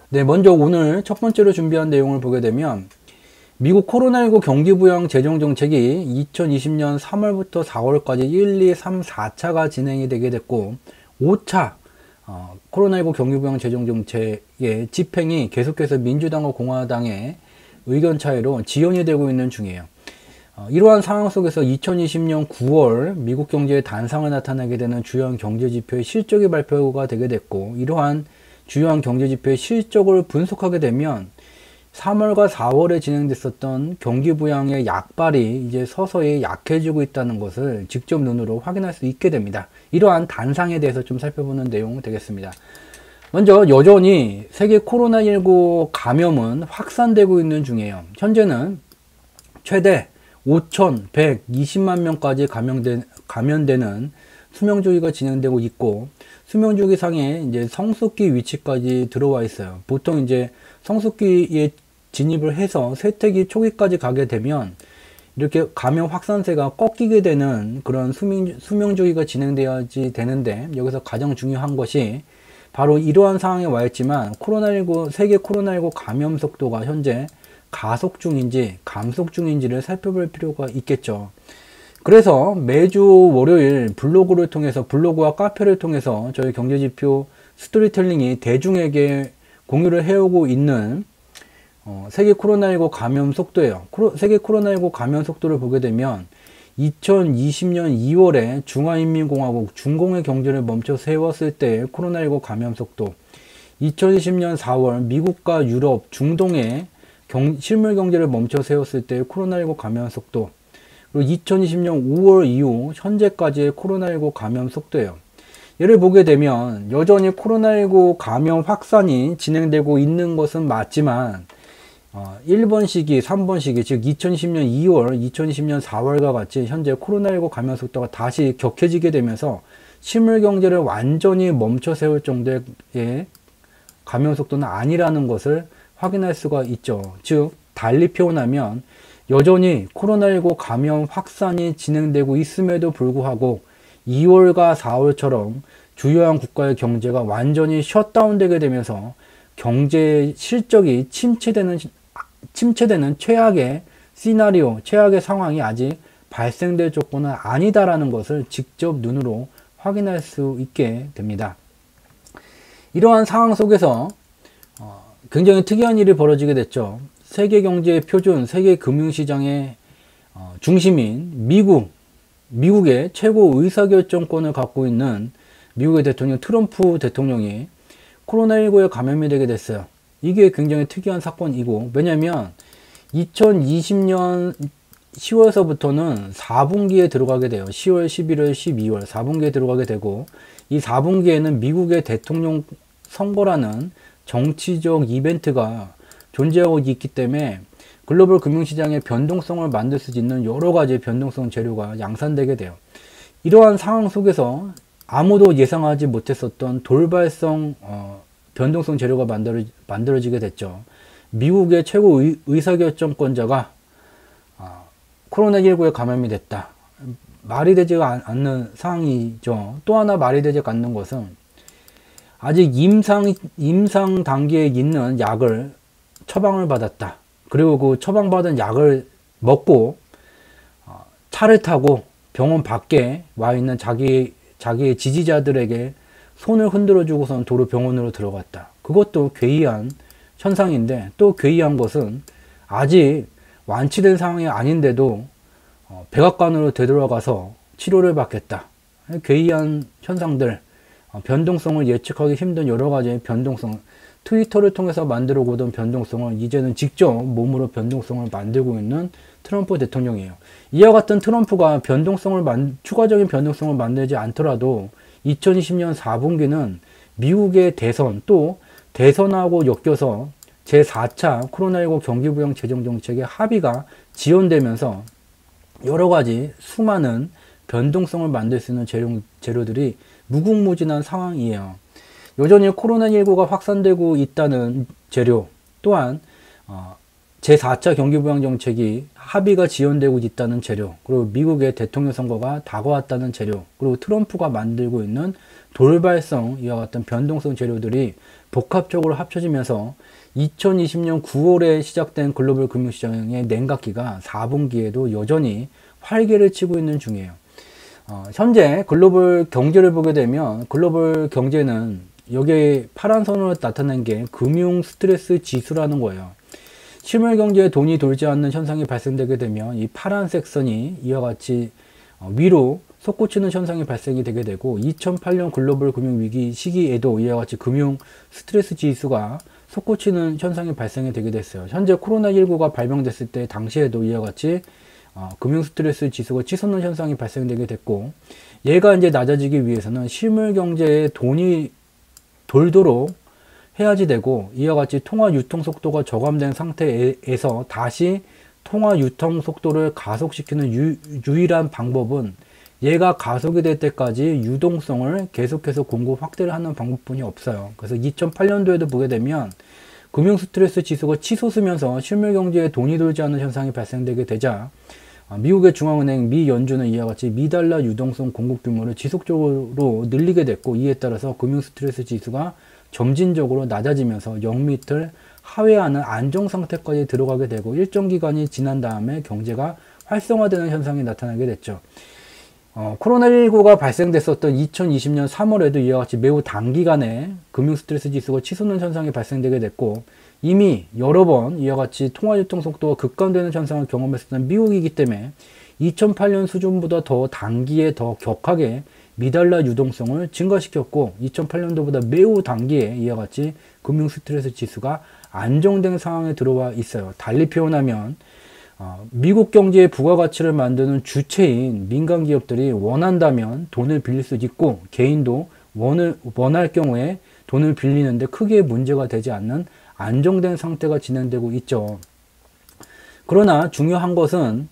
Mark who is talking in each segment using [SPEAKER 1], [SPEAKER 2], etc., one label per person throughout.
[SPEAKER 1] 네, 먼저 오늘 첫 번째로 준비한 내용을 보게 되면 미국 코로나19 경기부양 재정정책이 2020년 3월부터 4월까지 1, 2, 3, 4차가 진행이 되게 됐고 5차 코로나19 경기부양 재정정책의 집행이 계속해서 민주당과 공화당의 의견 차이로 지연이 되고 있는 중이에요. 이러한 상황 속에서 2020년 9월 미국 경제의 단상을 나타나게 되는 주요한 경제지표의 실적이 발표가 되게 됐고, 이러한 주요한 경제지표의 실적을 분석하게 되면 3월과 4월에 진행됐었던 경기부양의 약발이 이제 서서히 약해지고 있다는 것을 직접 눈으로 확인할 수 있게 됩니다. 이러한 단상에 대해서 좀 살펴보는 내용 되겠습니다. 먼저 여전히 세계 코로나19 감염은 확산되고 있는 중이에요. 현재는 최대 5,120만 명까지 감염되는 수명주기가 진행되고 있고, 수명주기 상에 이제 성숙기 위치까지 들어와 있어요. 보통 이제 성숙기에 진입을 해서 쇠퇴기 초기까지 가게 되면 이렇게 감염 확산세가 꺾이게 되는 그런 수명주기가 진행되어야지 되는데, 여기서 가장 중요한 것이 바로 이러한 상황에 와 있지만 세계 코로나19 감염 속도가 현재 가속 중인지 감속 중인지를 살펴볼 필요가 있겠죠. 그래서 매주 월요일 블로그와 카페를 통해서 저희 경제지표 스토리텔링이 대중에게 공유를 해오고 있는 세계 코로나19 감염 속도예요. 세계 코로나19 감염 속도를 보게 되면 2020년 2월에 중화인민공화국 중공의 경제를 멈춰 세웠을 때의 코로나19 감염 속도, 2020년 4월 미국과 유럽, 중동의 실물 경제를 멈춰 세웠을 때의 코로나19 감염 속도, 그리고 2020년 5월 이후 현재까지의 코로나19 감염 속도예요. 얘를 보게 되면 여전히 코로나19 감염 확산이 진행되고 있는 것은 맞지만 1번 시기, 3번 시기, 즉 2020년 2월, 2020년 4월과 같이 현재 코로나19 감염 속도가 다시 격해지게 되면서 실물 경제를 완전히 멈춰 세울 정도의 감염 속도는 아니라는 것을 확인할 수가 있죠. 즉 달리 표현하면 여전히 코로나19 감염 확산이 진행되고 있음에도 불구하고 2월과 4월처럼 주요한 국가의 경제가 완전히 셧다운되게 되면서 경제 실적이 침체되는 최악의 시나리오, 최악의 상황이 아직 발생될 조건은 아니다라는 것을 직접 눈으로 확인할 수 있게 됩니다. 이러한 상황 속에서 굉장히 특이한 일이 벌어지게 됐죠. 세계 경제의 표준, 세계 금융시장의 중심인 미국의 최고 의사결정권을 갖고 있는 미국의 대통령 트럼프 대통령이 코로나19에 감염이 되게 됐어요. 이게 굉장히 특이한 사건이고, 왜냐면 2020년 10월서부터는 4분기에 들어가게 돼요. 10월, 11월, 12월 4분기에 들어가게 되고, 이 4분기에는 미국의 대통령 선거라는 정치적 이벤트가 존재하고 있기 때문에 글로벌 금융시장의 변동성을 만들 수 있는 여러 가지 변동성 재료가 양산되게 돼요. 이러한 상황 속에서 아무도 예상하지 못했었던 돌발성 변동성 재료가 만들어지게 됐죠. 미국의 최고 의사결정권자가 코로나19에 감염이 됐다. 말이 되지 않는 상황이죠. 또 하나 말이 되지 않는 것은 아직 임상 단계에 있는 약을 처방을 받았다. 그리고 그 처방받은 약을 먹고 차를 타고 병원 밖에 와 있는 자기의 지지자들에게 손을 흔들어 주고선 도로 병원으로 들어갔다. 그것도 괴이한 현상인데, 또 괴이한 것은 아직 완치된 상황이 아닌데도 백악관으로 되돌아가서 치료를 받겠다. 괴이한 현상들, 변동성을 예측하기 힘든 여러 가지 변동성, 트위터를 통해서 만들어 오던 변동성을 이제는 직접 몸으로 변동성을 만들고 있는 트럼프 대통령이에요. 이와 같은 트럼프가 추가적인 변동성을 만들지 않더라도 2020년 4분기는 미국의 대선, 또 대선하고 엮여서 제4차 코로나19 경기부양 재정정책의 합의가 지연되면서 여러 가지 수많은 변동성을 만들 수 있는 재료들이 무궁무진한 상황이에요. 여전히 코로나19가 확산되고 있다는 재료, 또한 제4차 경기부양 정책이 합의가 지연되고 있다는 재료, 그리고 미국의 대통령 선거가 다가왔다는 재료, 그리고 트럼프가 만들고 있는 돌발성 이와 같은 변동성 재료들이 복합적으로 합쳐지면서 2020년 9월에 시작된 글로벌 금융시장의 냉각기가 4분기에도 여전히 활개를 치고 있는 중이에요. 현재 글로벌 경제를 보게 되면 글로벌 경제는 여기에 파란 선으로 나타난 게 금융 스트레스 지수라는 거예요. 실물 경제에 돈이 돌지 않는 현상이 발생되게 되면 이 파란색 선이 이와 같이 위로 솟구치는 현상이 발생이 되게 되고 2008년 글로벌 금융위기 시기에도 이와 같이 금융 스트레스 지수가 솟구치는 현상이 발생이 되게 됐어요. 현재 코로나19가 발병됐을 때 당시에도 이와 같이 금융 스트레스 지수가 치솟는 현상이 발생되게 됐고, 얘가 이제 낮아지기 위해서는 실물 경제에 돈이 돌도록 해야지 되고, 이와 같이 통화 유통 속도가 저감된 상태에서 다시 통화 유통 속도를 가속시키는 유일한 방법은 얘가 가속이 될 때까지 유동성을 계속해서 공급 확대를 하는 방법뿐이 없어요. 그래서 2008년도에도 보게 되면 금융 스트레스 지수가 치솟으면서 실물 경제에 돈이 돌지 않는 현상이 발생되게 되자 미국의 중앙은행 미 연준은 이와 같이 미달러 유동성 공급 규모를 지속적으로 늘리게 됐고, 이에 따라서 금융 스트레스 지수가 점진적으로 낮아지면서 0밑을 하회하는 안정 상태까지 들어가게 되고, 일정 기간이 지난 다음에 경제가 활성화되는 현상이 나타나게 됐죠. 코로나19가 발생됐었던 2020년 3월에도 이와 같이 매우 단기간에 금융 스트레스 지수가 치솟는 현상이 발생되게 됐고, 이미 여러 번 이와 같이 통화유통 속도가 급감되는 현상을 경험했었던 미국이기 때문에 2008년 수준보다 더 단기에 더 격하게 미달러 유동성을 증가시켰고, 2008년도보다 매우 단기에 이와 같이 금융 스트레스 지수가 안정된 상황에 들어와 있어요. 달리 표현하면 미국 경제의 부가가치를 만드는 주체인 민간 기업들이 원한다면 돈을 빌릴 수 있고, 개인도 원할 경우에 돈을 빌리는데 크게 문제가 되지 않는 안정된 상태가 진행되고 있죠. 그러나 중요한 것은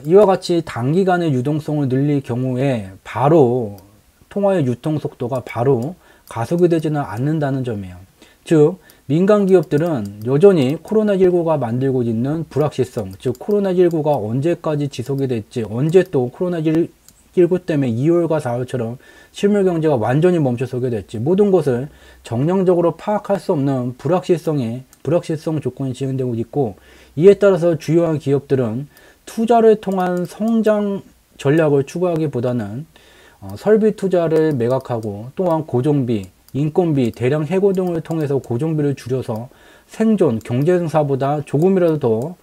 [SPEAKER 1] 이와 같이 단기간에 유동성을 늘릴 경우에 바로 통화의 유통 속도가 바로 가속이 되지는 않는다는 점이에요. 즉 민간 기업들은 여전히 코로나19가 만들고 있는 불확실성, 즉 코로나19가 언제까지 지속이 될지, 언제 또 코로나19 때문에 2월과 4월처럼 실물 경제가 완전히 멈춰서게 될지, 모든 것을 정량적으로 파악할 수 없는 불확실성 조건이 진행되고 있고, 이에 따라서 주요한 기업들은 투자를 통한 성장 전략을 추구하기보다는 설비 투자를 매각하고, 또한 고정비, 인건비, 대량 해고 등을 통해서 고정비를 줄여서 생존, 경쟁사보다 조금이라도 더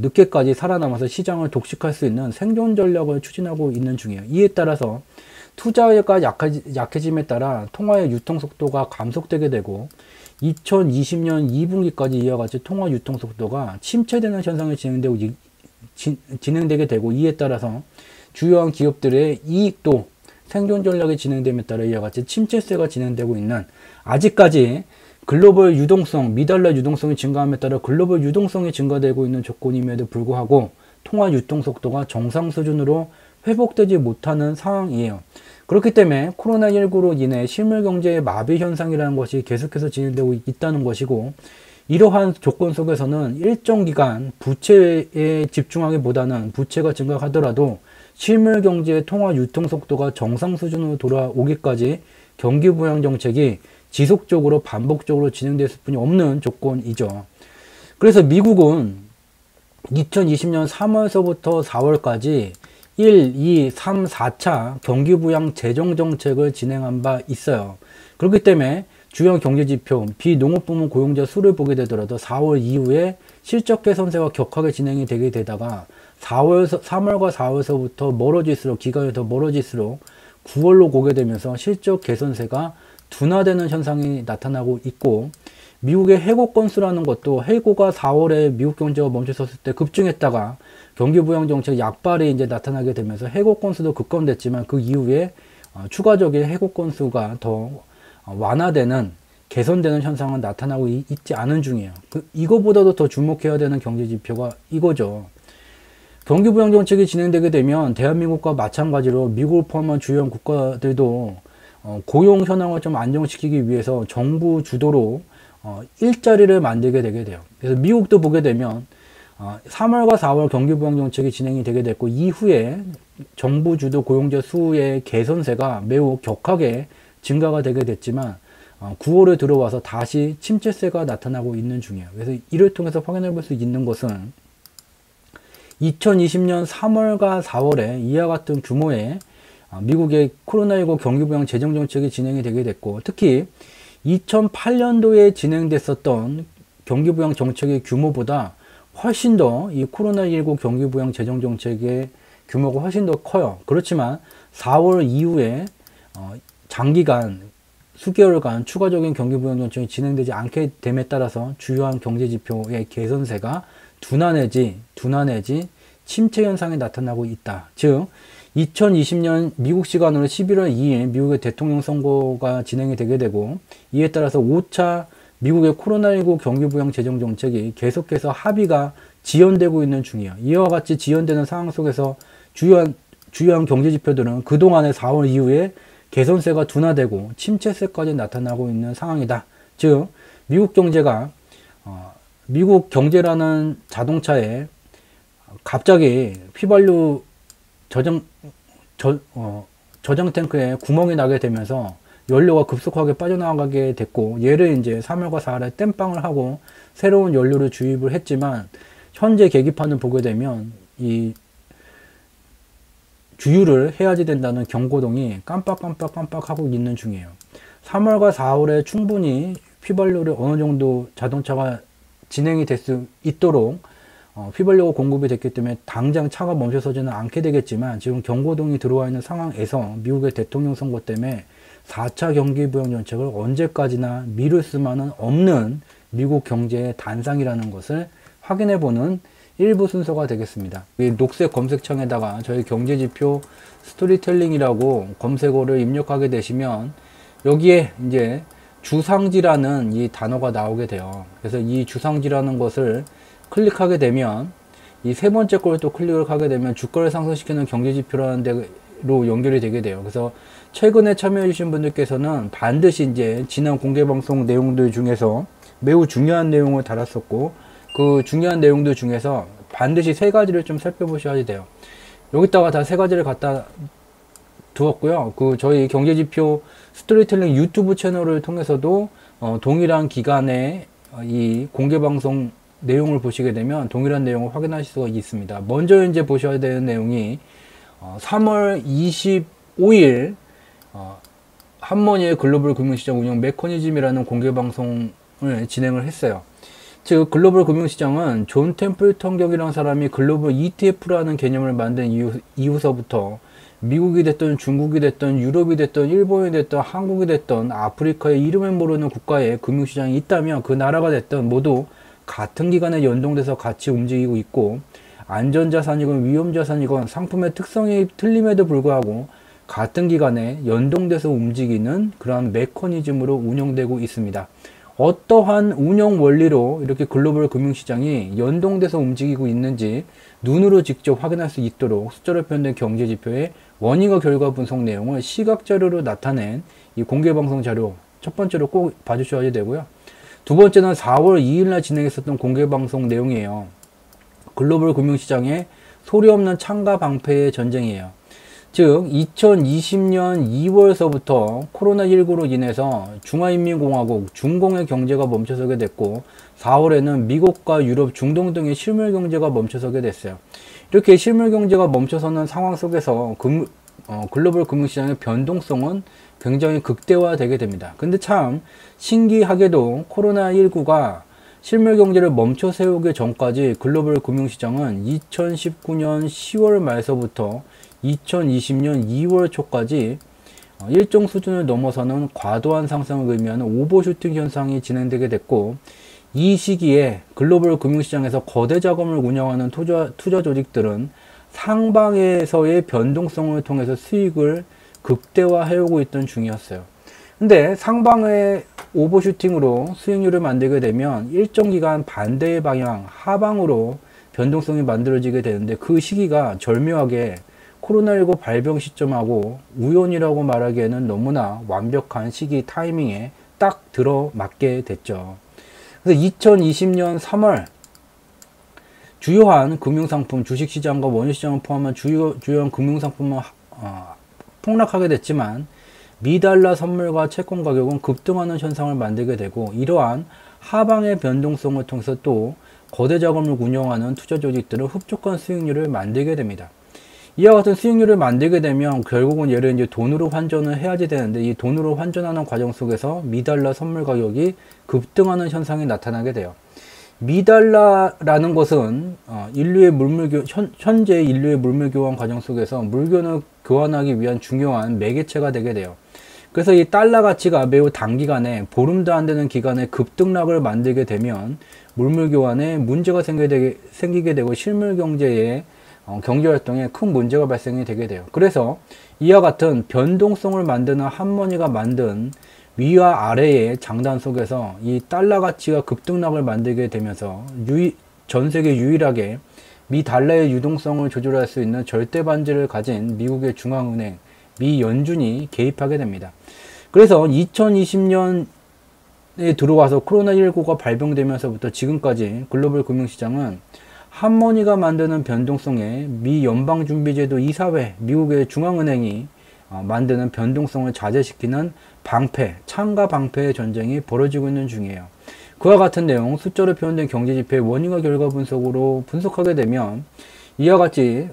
[SPEAKER 1] 늦게까지 살아남아서 시장을 독식할 수 있는 생존 전략을 추진하고 있는 중이에요. 이에 따라서 투자가 약해짐에 따라 통화의 유통 속도가 감속되게 되고, 2020년 2분기까지 이와 같이 통화 유통 속도가 침체되는 현상이 진행되게 되고, 이에 따라서 주요한 기업들의 이익도 생존 전략이 진행됨에 따라 이와 같이 침체세가 진행되고 있는, 아직까지 글로벌 유동성, 미달러 유동성이 증가함에 따라 글로벌 유동성이 증가되고 있는 조건임에도 불구하고 통화 유통 속도가 정상 수준으로 회복되지 못하는 상황이에요. 그렇기 때문에 코로나19로 인해 실물 경제의 마비 현상이라는 것이 계속해서 진행되고 있다는 것이고, 이러한 조건 속에서는 일정 기간 부채에 집중하기보다는 부채가 증가하더라도 실물 경제의 통화 유통 속도가 정상 수준으로 돌아오기까지 경기 부양 정책이 지속적으로 반복적으로 진행됐을 뿐이 없는 조건이죠. 그래서 미국은 2020년 3월서부터 4월까지 1, 2, 3, 4차 경기 부양 재정 정책을 진행한 바 있어요. 그렇기 때문에 주요 경제지표, 비농업 부문 고용자 수를 보게 되더라도 4월 이후에 실적 개선세가 격하게 진행이 되게 되다가 3월과 4월서부터 멀어질수록, 기간이 더 멀어질수록 9월로 오게 되면서 실적 개선세가 둔화되는 현상이 나타나고 있고, 미국의 해고 건수라는 것도 해고가 4월에 미국 경제가 멈춰섰을 때 급증했다가 경기 부양 정책 약발이 이제 나타나게 되면서 해고 건수도 급감됐지만, 그 이후에 추가적인 해고 건수가 더 완화되는, 개선되는 현상은 나타나고 있지 않은 중이에요. 이거보다도 더 주목해야 되는 경제 지표가 이거죠. 경기 부양 정책이 진행되게 되면 대한민국과 마찬가지로 미국을 포함한 주요 국가들도 고용 현황을 좀 안정시키기 위해서 정부 주도로 일자리를 만들게 되게 돼요. 그래서 미국도 보게 되면 3월과 4월 경기 부양 정책이 진행이 되게 됐고, 이후에 정부 주도 고용자 수의 개선세가 매우 격하게 증가가 되게 됐지만 9월에 들어와서 다시 침체세가 나타나고 있는 중이에요. 그래서 이를 통해서 확인해 볼 수 있는 것은 2020년 3월과 4월에 이와 같은 규모의 미국의 코로나19 경기부양 재정정책이 진행이 되게 됐고, 특히 2008년도에 진행됐었던 경기부양 정책의 규모보다 훨씬 더 이 코로나19 경기부양 재정정책의 규모가 훨씬 더 커요. 그렇지만 4월 이후에 장기간 수개월간 추가적인 경기부양 정책이 진행되지 않게 됨에 따라서 주요한 경제지표의 개선세가 둔화 내지 침체 현상이 나타나고 있다. 즉 2020년 미국 시간으로 11월 2일 미국의 대통령 선거가 진행이 되게 되고, 이에 따라서 5차 미국의 코로나19 경기부양 재정정책이 계속해서 합의가 지연되고 있는 중이에요. 이와 같이 지연되는 상황 속에서 주요한 경제지표들은 그동안의 4월 이후에 개선세가 둔화되고 침체세까지 나타나고 있는 상황이다. 즉 미국 경제라는 자동차에 갑자기 휘발유 저장 탱크에 구멍이 나게 되면서 연료가 급속하게 빠져나가게 됐고, 얘를 이제 3월과 4월에 땜빵을 하고 새로운 연료를 주입을 했지만, 현재 계기판을 보게 되면 이 주유를 해야지 된다는 경고등이 깜빡깜빡 하고 있는 중이에요. 3월과 4월에 충분히 휘발유를 어느 정도 자동차가 진행이 될 수 있도록 휘발유가 공급이 됐기 때문에 당장 차가 멈춰서지는 않게 되겠지만, 지금 경고등이 들어와 있는 상황에서 미국의 대통령 선거 때문에 4차 경기부양 정책을 언제까지나 미룰 수만은 없는 미국 경제의 단상이라는 것을 확인해보는 일부 순서가 되겠습니다. 이 녹색 검색창에다가 저희 경제지표 스토리텔링이라고 검색어를 입력하게 되시면 여기에 이제 주상지라는 이 단어가 나오게 돼요. 그래서 이 주상지라는 것을 클릭하게 되면 이 세 번째 걸 또 클릭을 하게 되면 주가를 상승시키는 경제지표라는 데로 연결이 되게 돼요. 그래서 최근에 참여해 주신 분들께서는 반드시 이제 지난 공개방송 내용들 중에서 매우 중요한 내용을 달았었고, 그 중요한 내용들 중에서 반드시 세 가지를 좀 살펴보셔야 돼요. 여기다가 다 세 가지를 갖다 두었고요. 그 저희 경제지표 스토리텔링 유튜브 채널을 통해서도 동일한 기간에 이 공개방송 내용을 보시게 되면 동일한 내용을 확인하실 수가 있습니다. 먼저 이제 보셔야 되는 내용이 3월 25일 한머니의 글로벌 금융시장 운영 메커니즘이라는 공개방송을 진행을 했어요. 즉 글로벌 금융시장은 존 템플턴 격이라는 사람이 글로벌 ETF라는 개념을 만든 이후서부터 미국이 됐든 중국이 됐든 유럽이 됐든 일본이 됐든 한국이 됐든 아프리카의 이름을 모르는 국가에 금융시장이 있다면 그 나라가 됐든 모두 같은 기간에 연동돼서 같이 움직이고 있고, 안전자산이건 위험자산이건 상품의 특성이 틀림에도 불구하고 같은 기간에 연동돼서 움직이는 그러한 메커니즘으로 운영되고 있습니다. 어떠한 운영 원리로 이렇게 글로벌 금융시장이 연동돼서 움직이고 있는지 눈으로 직접 확인할 수 있도록 숫자로 표현된 경제지표의 원인과 결과 분석 내용을 시각자료로 나타낸 이 공개방송 자료 첫 번째로 꼭 봐주셔야 되고요. 두 번째는 4월 2일날 진행했었던 공개방송 내용이에요. 글로벌 금융시장의 소리 없는 창과 방패의 전쟁이에요. 즉 2020년 2월서부터 코로나19로 인해서 중화인민공화국 중공의 경제가 멈춰서게 됐고, 4월에는 미국과 유럽, 중동 등의 실물 경제가 멈춰서게 됐어요. 이렇게 실물 경제가 멈춰서는 상황 속에서 글로벌 금융시장의 변동성은 굉장히 극대화되게 됩니다. 근데 참 신기하게도 코로나19가 실물 경제를 멈춰 세우기 전까지 글로벌 금융시장은 2019년 10월 말서부터 2020년 2월 초까지 일정 수준을 넘어서는 과도한 상승을 의미하는 오버슈팅 현상이 진행되게 됐고, 이 시기에 글로벌 금융시장에서 거대 자금을 운영하는 투자 조직들은 상방에서의 변동성을 통해서 수익을 극대화해오고 있던 중이었어요. 근데 상방의 오버슈팅으로 수익률을 만들게 되면 일정 기간 반대의 방향, 하방으로 변동성이 만들어지게 되는데, 그 시기가 절묘하게 코로나19 발병 시점하고 우연이라고 말하기에는 너무나 완벽한 시기 타이밍에 딱 들어맞게 됐죠. 그래서 2020년 3월 주요한 금융상품, 주식시장과 원유시장을 포함한 주요한 금융상품은 폭락하게 됐지만, 미달러 선물과 채권 가격은 급등하는 현상을 만들게 되고, 이러한 하방의 변동성을 통해서 또 거대 자금을 운영하는 투자 조직들은 흡족한 수익률을 만들게 됩니다. 이와 같은 수익률을 만들게 되면 결국은 얘를 이제 돈으로 환전을 해야지 되는데, 이 돈으로 환전하는 과정 속에서 미달러 선물 가격이 급등하는 현상이 나타나게 돼요. 미달러라는 것은 현재 인류의 물물 교환 과정 속에서 물건을 교환하기 위한 중요한 매개체가 되게 돼요. 그래서 이 달러 가치가 매우 단기간에, 보름도 안 되는 기간에 급등락을 만들게 되면 물물 교환에 문제가 생기게 되고 실물 경제에 경제활동에 큰 문제가 발생이 되게 돼요. 그래서 이와 같은 변동성을 만드는 한머니가 만든 위와 아래의 장단 속에서 이 달러 가치가 급등락을 만들게 되면서 전 세계 유일하게 미 달러의 유동성을 조절할 수 있는 절대 반지를 가진 미국의 중앙은행 미 연준이 개입하게 됩니다. 그래서 2020년에 들어와서 코로나19가 발병되면서부터 지금까지 글로벌 금융시장은 한머니가 만드는 변동성에 미 연방준비제도 이사회, 미국의 중앙은행이 만드는 변동성을 자제시키는 창과 방패의 전쟁이 벌어지고 있는 중이에요. 그와 같은 내용, 숫자로 표현된 경제지표의 원인과 결과 분석으로 분석하게 되면 이와 같이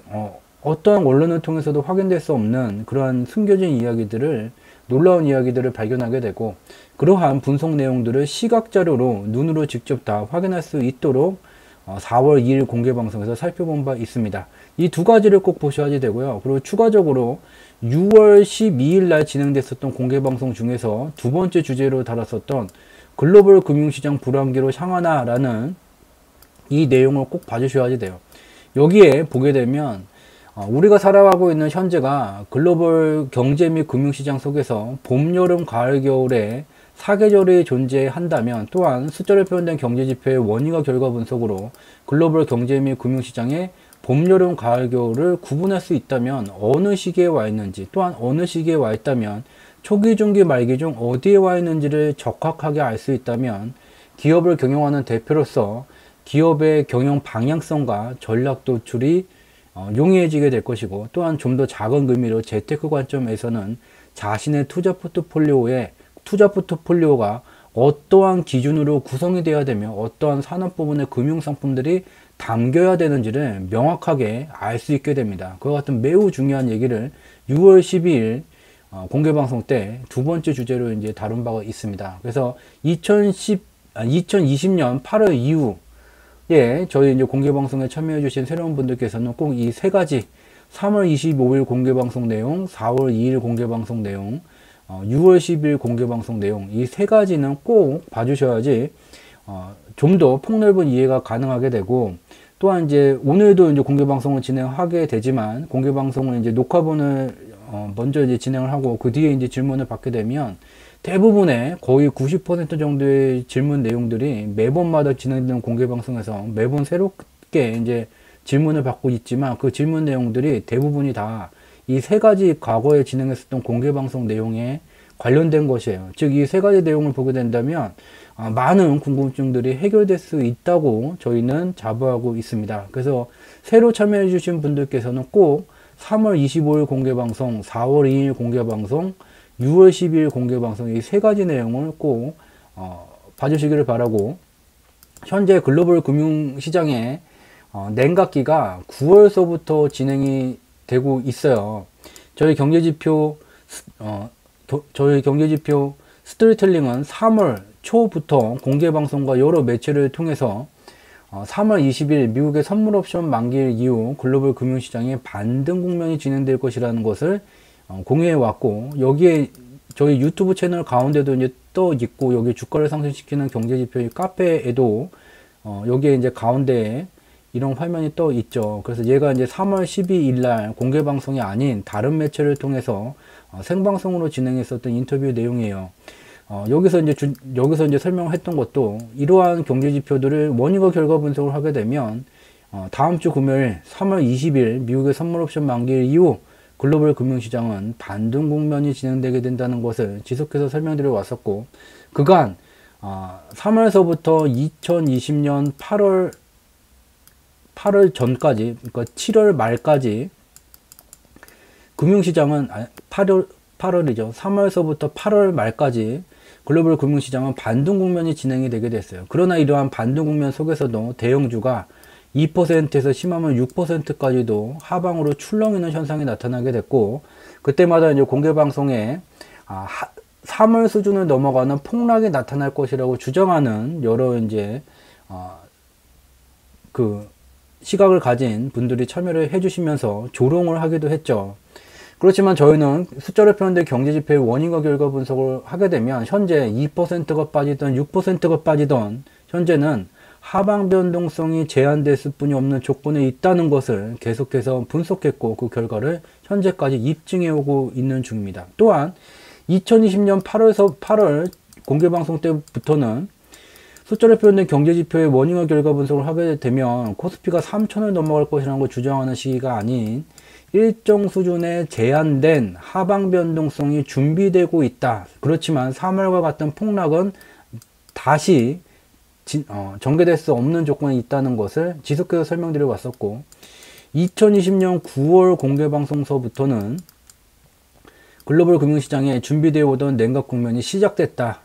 [SPEAKER 1] 어떠한 언론을 통해서도 확인될 수 없는 그러한 숨겨진 이야기들을, 놀라운 이야기들을 발견하게 되고, 그러한 분석 내용들을 시각자료로 눈으로 직접 다 확인할 수 있도록 4월 2일 공개 방송에서 살펴본 바 있습니다. 이 두 가지를 꼭 보셔야 되고요. 그리고 추가적으로 6월 12일 날 진행됐었던 공개 방송 중에서 두 번째 주제로 다뤘었던 글로벌 금융시장 불황기로 향하나라는 이 내용을 꼭 봐주셔야 돼요. 여기에 보게 되면 우리가 살아가고 있는 현재가 글로벌 경제 및 금융시장 속에서 봄, 여름, 가을, 겨울에 4계절이 존재한다면, 또한 숫자로 표현된 경제지표의 원인과 결과 분석으로 글로벌 경제 및 금융시장의 봄, 여름, 가을, 겨울을 구분할 수 있다면 어느 시기에 와 있는지, 또한 어느 시기에 와 있다면 초기, 중기, 말기 중 어디에 와 있는지를 적확하게 알 수 있다면 기업을 경영하는 대표로서 기업의 경영 방향성과 전략 도출이 용이해지게 될 것이고, 또한 좀 더 작은 의미로 재테크 관점에서는 자신의 투자 포트폴리오가 어떠한 기준으로 구성이 되어야 되며 어떠한 산업 부분의 금융상품들이 담겨야 되는지를 명확하게 알 수 있게 됩니다. 그와 같은 매우 중요한 얘기를 6월 12일 공개방송 때 두 번째 주제로 이제 다룬 바가 있습니다. 그래서 2020년 8월 이후에 저희 이제 공개방송에 참여해주신 새로운 분들께서는 꼭 이 세 가지, 3월 25일 공개방송 내용, 4월 2일 공개방송 내용, 6월 10일 공개방송 내용, 이 세 가지는 꼭 봐주셔야지 좀 더 폭넓은 이해가 가능하게 되고, 또한 이제 오늘도 이제 공개방송을 진행하게 되지만, 공개방송을 이제 녹화본을 먼저 이제 진행을 하고 그 뒤에 이제 질문을 받게 되면 대부분의 거의 90% 정도의 질문 내용들이 매번마다 진행되는 공개방송에서 매번 새롭게 이제 질문을 받고 있지만, 그 질문 내용들이 대부분이 다 이 세 가지 과거에 진행했었던 공개방송 내용에 관련된 것이에요. 즉, 이 세 가지 내용을 보게 된다면 많은 궁금증들이 해결될 수 있다고 저희는 자부하고 있습니다. 그래서 새로 참여해 주신 분들께서는 꼭 3월 25일 공개방송, 4월 2일 공개방송, 6월 12일 공개방송 이 세 가지 내용을 꼭 봐주시기를 바라고, 현재 글로벌 금융시장의 냉각기가 9월서부터 진행이 되고 있어요. 저희 경제지표 스토리텔링은 3월 초부터 공개방송과 여러 매체를 통해서 3월 20일 미국의 선물 옵션 만기일 이후 글로벌 금융시장의 반등 국면이 진행될 것이라는 것을 공유해 왔고, 여기에 저희 유튜브 채널 가운데도 이제 떠 있고, 여기 주가를 상승시키는 경제지표의 카페에도 여기에 이제 가운데에 이런 화면이 떠 있죠. 그래서 얘가 이제 3월 12일 날 공개 방송이 아닌 다른 매체를 통해서 생방송으로 진행했었던 인터뷰 내용이에요. 여기서 이제 설명했던 것도, 이러한 경제 지표들을 원인과 결과 분석을 하게 되면 다음 주 금요일 3월 20일 미국의 선물 옵션 만기일 이후 글로벌 금융시장은 반등 국면이 진행되게 된다는 것을 지속해서 설명드려 왔었고, 그간 3월서부터 2020년 8월 전까지, 그러니까 7월 말까지 금융시장은 8월 8월이죠. 3월서부터 8월 말까지 글로벌 금융시장은 반등 국면이 진행이 되게 됐어요. 그러나 이러한 반등 국면 속에서도 대형주가 2%에서 심하면 6%까지도 하방으로 출렁이는 현상이 나타나게 됐고, 그때마다 이제 공개방송에 3월 수준을 넘어가는 폭락이 나타날 것이라고 주장하는 여러 이제 그 시각을 가진 분들이 참여를 해주시면서 조롱을 하기도 했죠. 그렇지만 저희는 숫자로 표현된 경제지표의 원인과 결과 분석을 하게 되면 현재 2%가 빠지던 6%가 빠지던 현재는 하방 변동성이 제한됐을 뿐이 없는 조건에 있다는 것을 계속해서 분석했고, 그 결과를 현재까지 입증해 오고 있는 중입니다. 또한 2020년 8월 공개방송 때부터는 숫자로 표현된 경제지표의 원인과 결과 분석을 하게 되면 코스피가 3,000을 넘어갈 것이라는 걸 주장하는 시기가 아닌 일정 수준의 제한된 하방 변동성이 준비되고 있다. 그렇지만 3월과 같은 폭락은 다시 전개될 수 없는 조건이 있다는 것을 지속해서 설명드려 왔었고, 2020년 9월 공개방송서부터는 글로벌 금융시장에 준비되어 오던 냉각 국면이 시작됐다.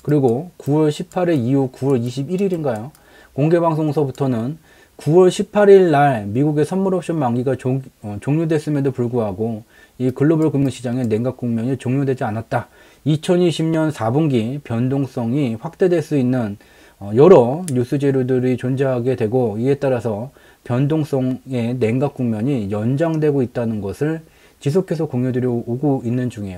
[SPEAKER 1] 그리고 9월 18일 이후 9월 21일인가요? 공개방송서부터는 9월 18일 날 미국의 선물 옵션 만기가 종료됐음에도 불구하고 이 글로벌 금융시장의 냉각 국면이 종료되지 않았다. 2020년 4분기 변동성이 확대될 수 있는 여러 뉴스 재료들이 존재하게 되고, 이에 따라서 변동성의 냉각 국면이 연장되고 있다는 것을 지속해서 공유드려 오고 있는 중이에요.